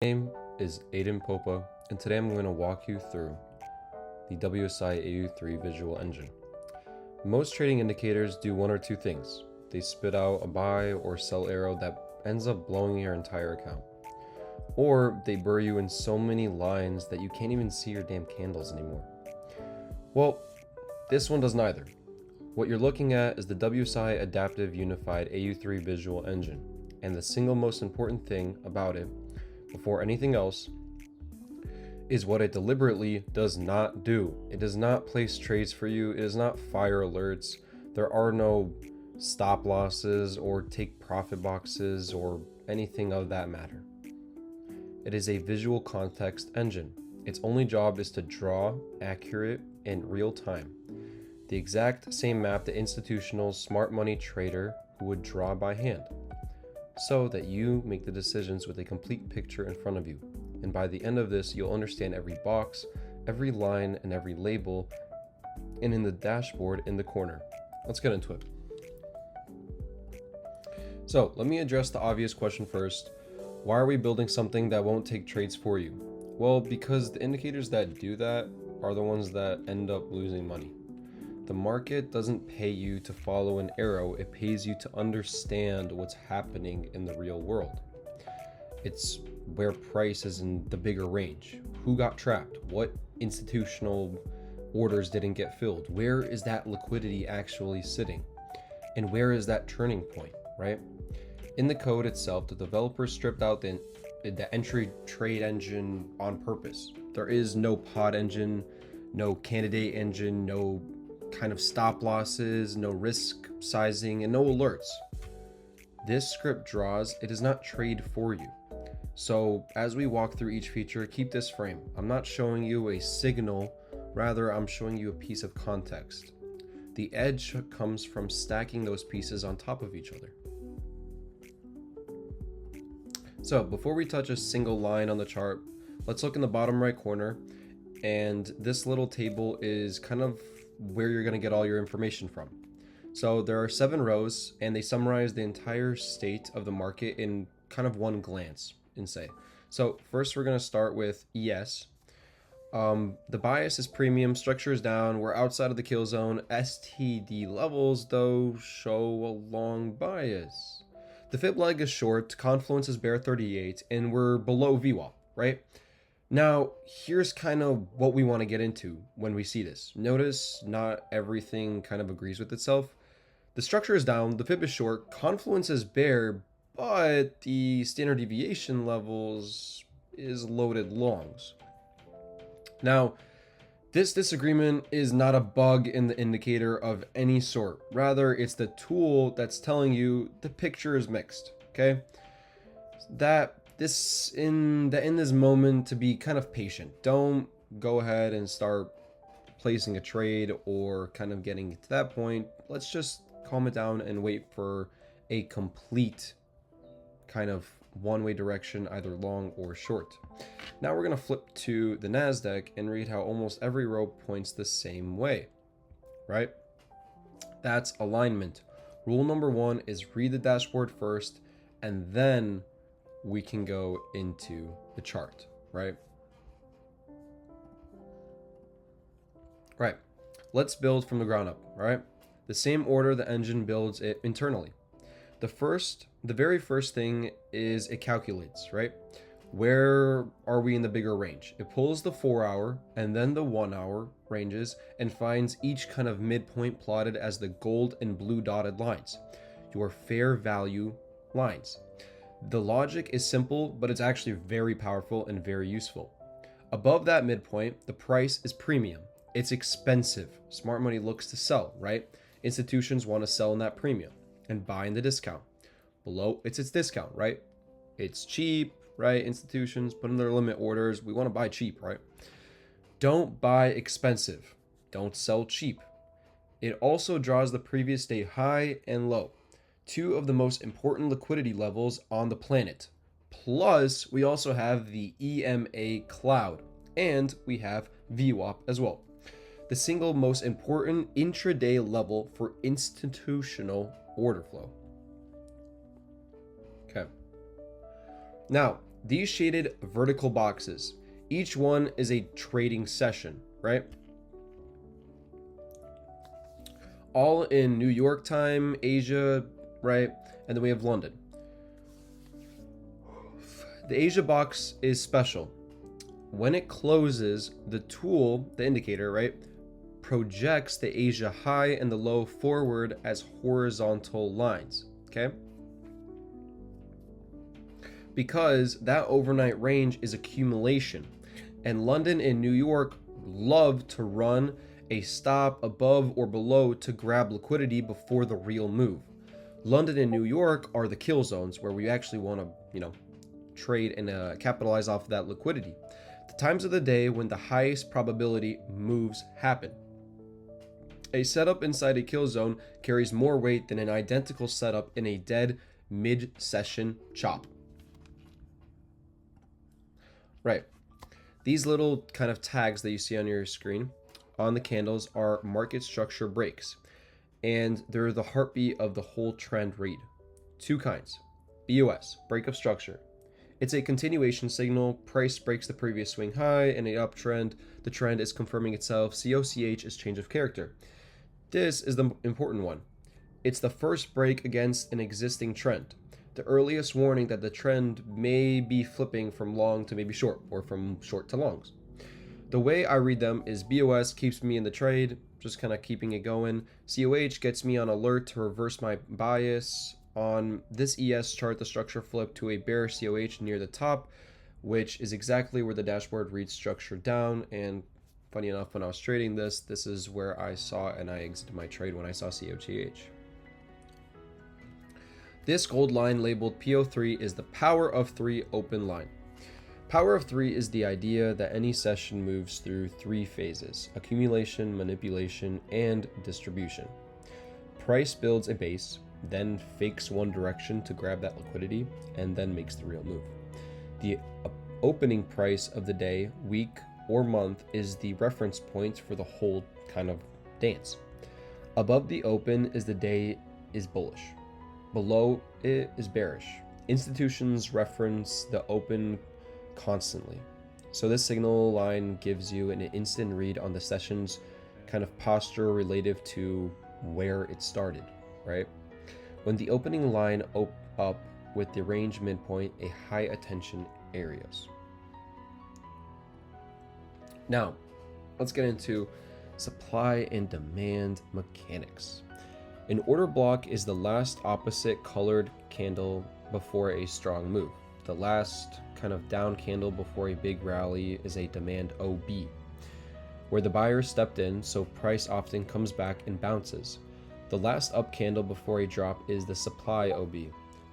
My name is Aiden Popa, and today I'm going to walk you through the WSI AU3 visual engine. Most trading indicators do one or two things. They spit out a buy or sell arrow that ends up blowing your entire account. Or they bury you in so many lines that you can't even see your damn candles anymore. Well, this one does neither. What you're looking at is the WSI Adaptive Unified AU3 visual engine, and the single most important thing about it before anything else is what it deliberately does not do. It does not place trades for you. It does not fire alerts. There are no stop losses or take profit boxes or anything of that matter. It is a visual context engine. Its only job is to draw accurate in real time, the exact same map the institutional smart money trader would draw by hand, so that you make the decisions with a complete picture in front of you. And by the end of this, you'll understand every box, every line, and every label, and in the dashboard in the corner. Let's get into it. So let me address the obvious question first. Why are we building something that won't take trades for you? Well, because the indicators that do that are the ones that end up losing money. The market doesn't pay you to follow an arrow, it pays you to understand what's happening in the real world. It's where price is in the bigger range. Who got trapped? What institutional orders didn't get filled? Where is that liquidity actually sitting? And where is that turning point, right? In the code itself, the developer stripped out the entry trade engine on purpose. There is no pod engine, no candidate engine, no kind of stop losses, no risk sizing, and no alerts. This script draws, it does not trade for you. So as we walk through each feature, keep this frame. I'm not showing you a signal, rather I'm showing you a piece of context. The edge comes from stacking those pieces on top of each other. So before we touch a single line on the chart, let's look in the bottom right corner, and this little table is kind of where you're going to get all your information from. So there are 7 rows, and they summarize the entire state of the market in kind of one glance and say. So first we're going to start with ES. The bias is premium, structure is down, we're outside of the kill zone. STD levels though show a long bias. The fib leg is short, confluence is bear 38, and we're below VWAP, right? Now, here's kind of what we want to get into when we see this. Notice not everything kind of agrees with itself. The structure is down, the fib is short, confluence is bear, but the standard deviation levels is loaded longs. Now, this disagreement is not a bug in the indicator of any sort. Rather, it's the tool that's telling you the picture is mixed, okay? In this moment to be kind of patient. Don't go ahead and start placing a trade or kind of getting to that point. Let's just calm it down and wait for a complete kind of one-way direction, either long or short. Now we're going to flip to the NASDAQ and read how almost every row points the same way, right? That's alignment. Rule number 1 is read the dashboard first, and then we can go into the chart, right? Right. Let's build from the ground up, right? The same order the engine builds it internally. The very first thing is it calculates, right? Where are we in the bigger range? It pulls the 4-hour and then the 1-hour ranges and finds each kind of midpoint plotted as the gold and blue dotted lines, your fair value lines. The logic is simple, but it's actually very powerful and very useful. Above that midpoint, the price is premium. It's expensive. Smart money looks to sell, right? Institutions want to sell in that premium and buy in the discount. Below, it's its discount, right? It's cheap, right? Institutions put in their limit orders. We want to buy cheap, right? Don't buy expensive. Don't sell cheap. It also draws the previous day high and low, 2 of the most important liquidity levels on the planet. Plus, we also have the EMA cloud, and we have VWAP as well. The single most important intraday level for institutional order flow. Okay. Now, These shaded vertical boxes, each one is a trading session, right? All in New York time, Asia, right? And then we have London. The Asia box is special. When it closes, the tool, the indicator, right, projects the Asia high and the low forward as horizontal lines, okay? Because that overnight range is accumulation, and London and New York love to run a stop above or below to grab liquidity before the real move. London and New York are the kill zones where we actually want to, trade and capitalize off of that liquidity. The times of the day when the highest probability moves happen. A setup inside a kill zone carries more weight than an identical setup in a dead mid-session chop. Right. These little kind of tags that you see on your screen on the candles are market structure breaks, and they're the heartbeat of the whole trend read. Two kinds. BOS, break of structure. It's a continuation signal. Price breaks the previous swing high in an uptrend. The trend is confirming itself. COCH is change of character. This is the important one. It's the first break against an existing trend. The earliest warning that the trend may be flipping from long to maybe short, or from short to longs. The way I read them is BOS keeps me in the trade, just kind of keeping it going. COH gets me on alert to reverse my bias. On this ES chart, the structure flipped to a bearish COH near the top, which is exactly where the dashboard reads structure down. And funny enough, when I was trading this is where I saw and I exited my trade when I saw COTH. This gold line labeled PO3 is the power of 3 open line. Power of 3 is the idea that any session moves through 3 phases: accumulation, manipulation, and distribution. Price builds a base, then fakes one direction to grab that liquidity, and then makes the real move. The opening price of the day, week, or month is the reference point for the whole kind of dance. Above the open is the day is bullish. Below it is bearish. Institutions reference the open constantly. So this signal line gives you an instant read on the session's kind of posture relative to where it started, right? When the opening line up with the range midpoint, a high attention areas. Now, let's get into supply and demand mechanics. An order block is the last opposite colored candle before a strong move. The last kind of down candle before a big rally is a demand OB, where the buyer stepped in, so price often comes back and bounces. The last up candle before a drop is the supply OB.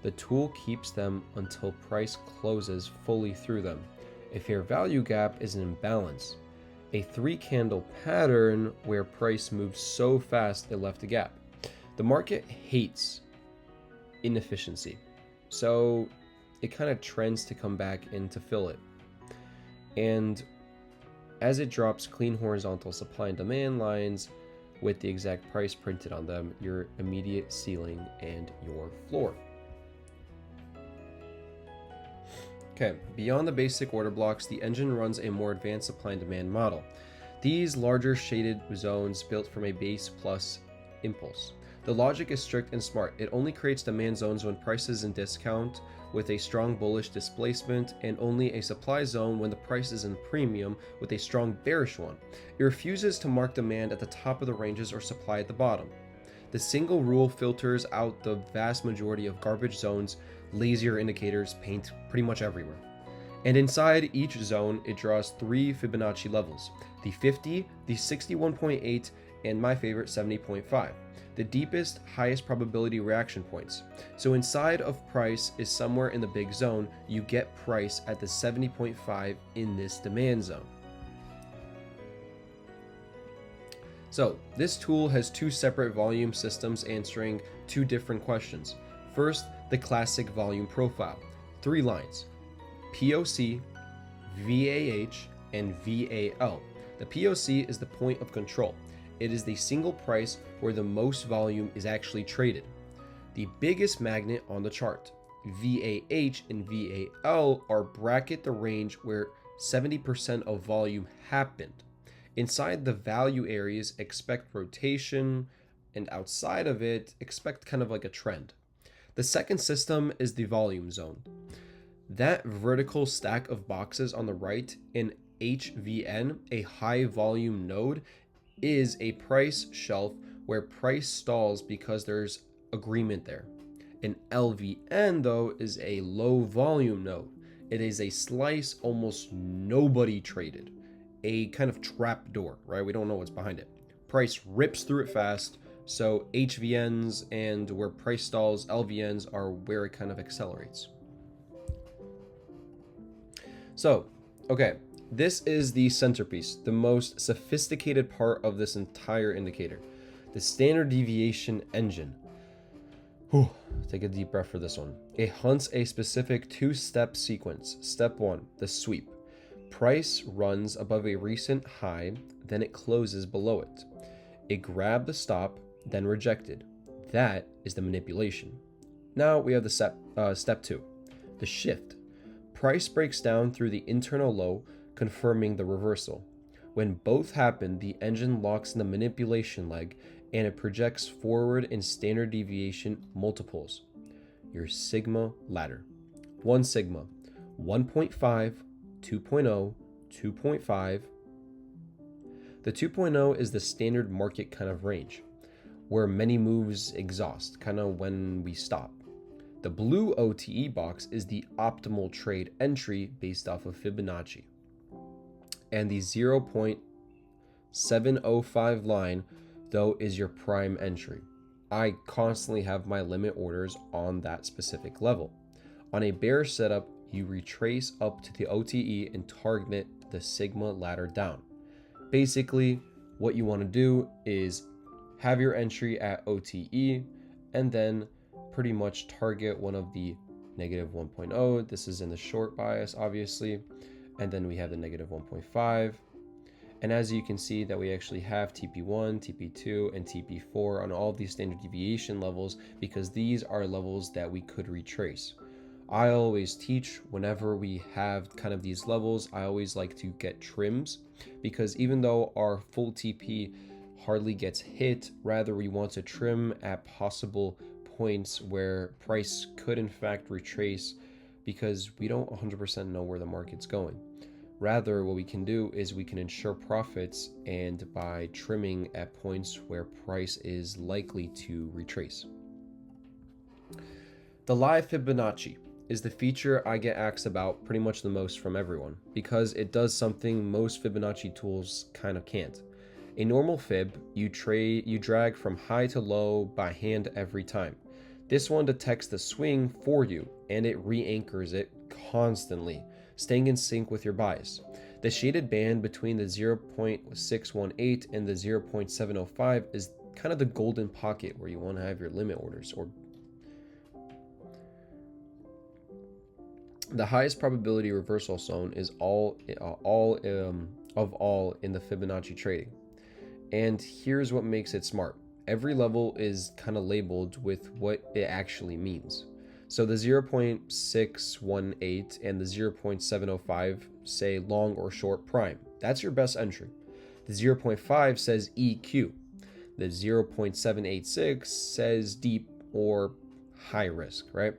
The tool keeps them until price closes fully through them. A fair value gap is an imbalance. A 3 candle pattern where price moves so fast it left a gap. The market hates inefficiency, so it kind of trends to come back in to fill it. And as it drops clean horizontal supply and demand lines with the exact price printed on them, your immediate ceiling and your floor. Okay, beyond the basic order blocks, the engine runs a more advanced supply and demand model. These larger shaded zones built from a base plus impulse. The logic is strict and smart. It only creates demand zones when price is in discount with a strong bullish displacement, and only a supply zone when the price is in premium with a strong bearish one. It refuses to mark demand at the top of the ranges or supply at the bottom. The single rule filters out the vast majority of garbage zones. Lazier indicators paint pretty much everywhere. And inside each zone, it draws 3 Fibonacci levels: the 50, the 61.8, and my favorite 70.5. The deepest, highest probability reaction points. So inside of price is somewhere in the big zone. You get price at the 70.5 in this demand zone. So this tool has 2 separate volume systems answering 2 different questions. First, the classic volume profile. 3 lines: POC, VAH, and VAL. The POC is the point of control. It is the single price where the most volume is actually traded. The biggest magnet on the chart. VAH and VAL are bracket the range where 70% of volume happened. Inside the value areas, expect rotation, and outside of it, expect kind of like a trend. The second system is the volume zone. That vertical stack of boxes on the right in HVN, a high volume node, is a price shelf where price stalls because there's agreement there. An LVN, though, is a low volume node. It is a slice almost nobody traded. A kind of trap door, right? We don't know what's behind it. Price rips through it fast. So HVNs and where price stalls, LVNs, are where it kind of accelerates. So, okay, this is the centerpiece, the most sophisticated part of this entire indicator, the standard deviation engine. Whew, take a deep breath for this one. It hunts a specific two-step sequence. Step 1, the sweep. Price runs above a recent high, then it closes below it. It grabbed the stop, then rejected. That is the manipulation. Now we have the step 2, the shift. Price breaks down through the internal low, confirming the reversal. When both happen, the engine locks in the manipulation leg and it projects forward in standard deviation multiples. Your sigma ladder. 1 sigma, 1.5, 2.0, 2.5. The 2.0 is the standard market kind of range, where many moves exhaust, kind of when we stop. The blue OTE box is the optimal trade entry based off of Fibonacci. And the 0.705 line, though, is your prime entry. I constantly have my limit orders on that specific level. On a bear setup, you retrace up to the OTE and target the sigma ladder down. Basically, what you want to do is have your entry at OTE and then pretty much target one of the negative 1.0. This is in the short bias, obviously. And then we have the negative 1.5. And as you can see that we actually have TP1, TP2, and TP4 on all of these standard deviation levels because these are levels that we could retrace. I always teach whenever we have kind of these levels, I always like to get trims because even though our full TP hardly gets hit, rather we want to trim at possible points where price could in fact retrace because we don't 100% know where the market's going. Rather, what we can do is we can ensure profits and by trimming at points where price is likely to retrace. The live Fibonacci is the feature I get asked about pretty much the most from everyone because it does something most Fibonacci tools kind of can't. A normal fib, you drag from high to low by hand every time. This one detects the swing for you and it re-anchors it constantly, staying in sync with your bias. The shaded band between the 0.618 and the 0.705 is kind of the golden pocket where you want to have your limit orders. Or the highest probability reversal zone is all in the Fibonacci trading. And here's what makes it smart. Every level is kind of labeled with what it actually means. So the 0.618 and the 0.705 say long or short prime. That's your best entry. The 0.5 says EQ. The 0.786 says deep or high risk, right?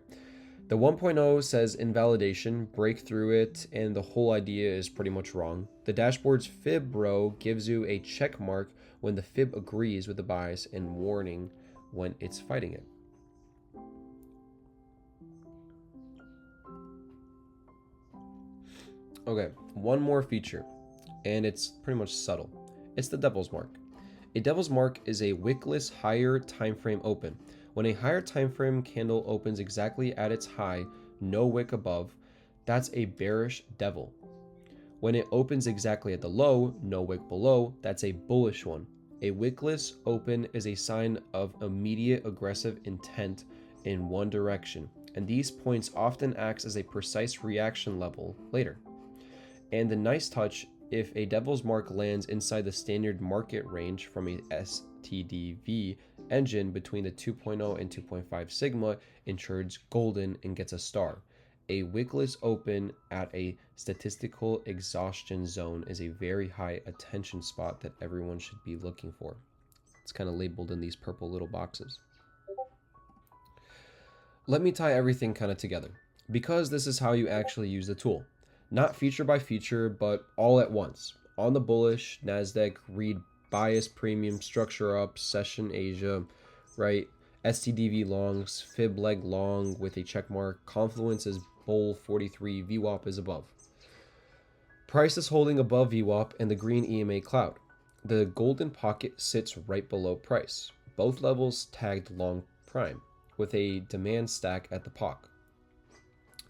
The 1.0 says invalidation, break through it, and the whole idea is pretty much wrong. The dashboard's fib row gives you a check mark when the fib agrees with the bias and warning when it's fighting it. Okay, one more feature, and it's pretty much subtle. It's the devil's mark. A devil's mark is a wickless higher time frame open. When a higher time frame candle opens exactly at its high, no wick above, that's a bearish devil. When it opens exactly at the low, no wick below, that's a bullish one. A wickless open is a sign of immediate aggressive intent in one direction, and these points often acts as a precise reaction level later. And the nice touch, if a devil's mark lands inside the standard market range from a STDV engine between the 2.0 and 2.5 sigma ensures golden and gets a star. A wickless open at a statistical exhaustion zone is a very high attention spot that everyone should be looking for. It's kind of labeled in these purple little boxes. Let me tie everything kind of together, because this is how you actually use the tool. Not feature by feature, but all at once. On the bullish, NASDAQ, read bias premium, structure up, session Asia, right? STDV longs, fib leg long with a check mark, confluence is bull 43, VWAP is above. Price is holding above VWAP and the green EMA cloud. The golden pocket sits right below price. Both levels tagged long prime, with a demand stack at the POC.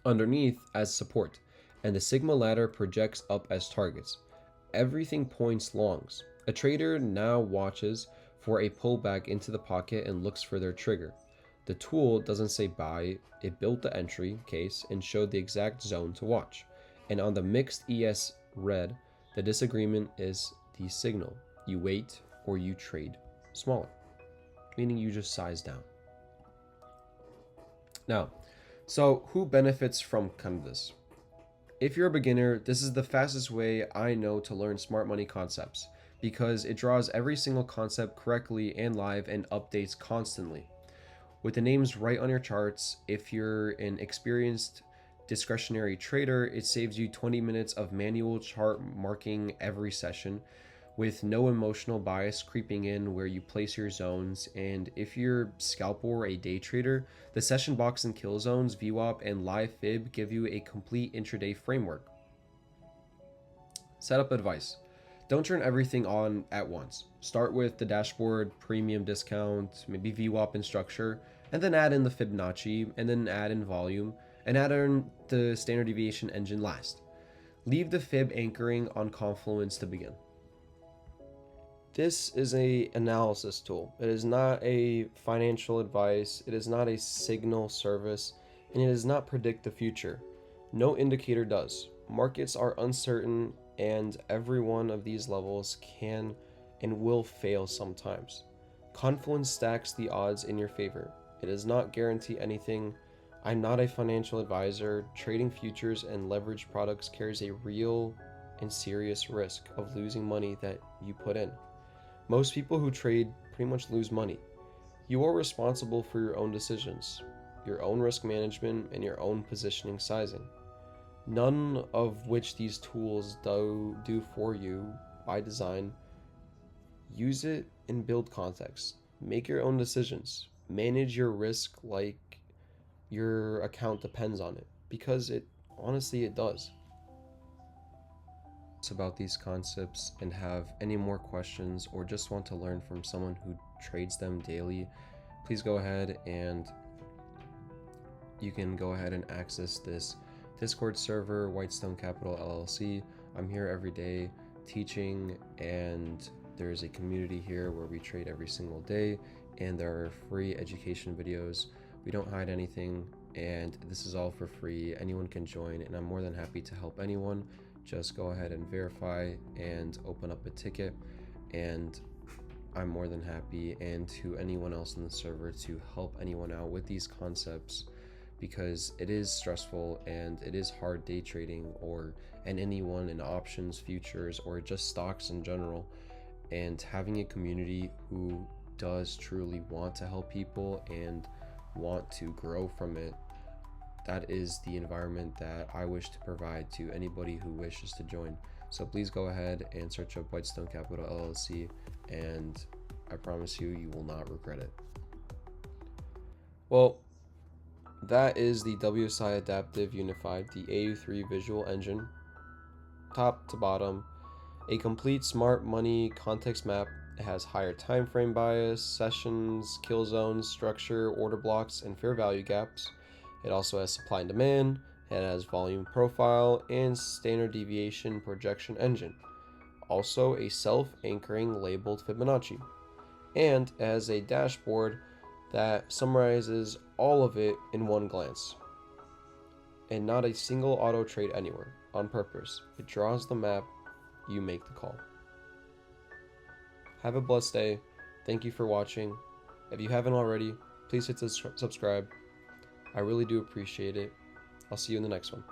Underneath as support, and the sigma ladder projects up as targets. Everything points longs. A trader now watches for a pullback into the pocket and looks for their trigger. The tool doesn't say buy, it built the entry case and showed the exact zone to watch. And on the mixed ES red, the disagreement is the signal. You wait or you trade smaller, meaning you just size down. Now, so who benefits from kind of this? If you're a beginner, this is the fastest way I know to learn smart money concepts, because it draws every single concept correctly and live and updates constantly. With the names right on your charts, if you're an experienced discretionary trader, it saves you 20 minutes of manual chart marking every session with no emotional bias creeping in where you place your zones. And if you're scalper or a day trader, the session box and kill zones, VWAP, and live fib give you a complete intraday framework. Setup advice. Don't turn everything on at once. Start with the dashboard, premium discount, maybe VWAP and structure, and then add in the Fibonacci, and then add in volume, and add in the standard deviation engine last. Leave the fib anchoring on confluence to begin. This is an analysis tool. It is not a financial advice. It is not a signal service, and it does not predict the future. No indicator does. Markets are uncertain, and every one of these levels can and will fail sometimes. Confluence stacks the odds in your favor. It does not guarantee anything. I'm not a financial advisor. Trading futures and leverage products carries a real and serious risk of losing money that you put in. Most people who trade pretty much lose money. You are responsible for your own decisions, your own risk management, and your own positioning sizing. None of which these tools do for you by design. Use it and build context. Make your own decisions. Manage your risk like your account depends on it, because honestly it does. About these concepts and have any more questions or just want to learn from someone who trades them daily, please go ahead and you can go ahead and access this Discord server, Whitestone Capital LLC. I'm here every day teaching, and there's a community here where we trade every single day, and there are free education videos. We don't hide anything, and this is all for free. Anyone can join, and I'm more than happy to help anyone. Just go ahead and verify and open up a ticket, and I'm more than happy, and to anyone else in the server, to help anyone out with these concepts, because it is stressful and it is hard day trading and anyone in options, futures, or just stocks in general. And having a community who does truly want to help people and want to grow from it, that is the environment that I wish to provide to anybody who wishes to join. So please go ahead and search up Whitestone Capital LLC, and I promise you will not regret it. Well, that is the WSI Adaptive Unified, the AU3 visual engine, top to bottom, a complete smart money context map. It has higher time frame bias, sessions, kill zones, structure, order blocks, and fair value gaps. It also has supply and demand. It has volume profile and standard deviation projection engine. Also a self-anchoring labeled Fibonacci. And it has a dashboard that summarizes all of it in one glance. And not a single auto trade anywhere, on purpose. It draws the map, you make the call. Have a blessed day. Thank you for watching. If you haven't already, please hit subscribe. I really do appreciate it. I'll see you in the next one.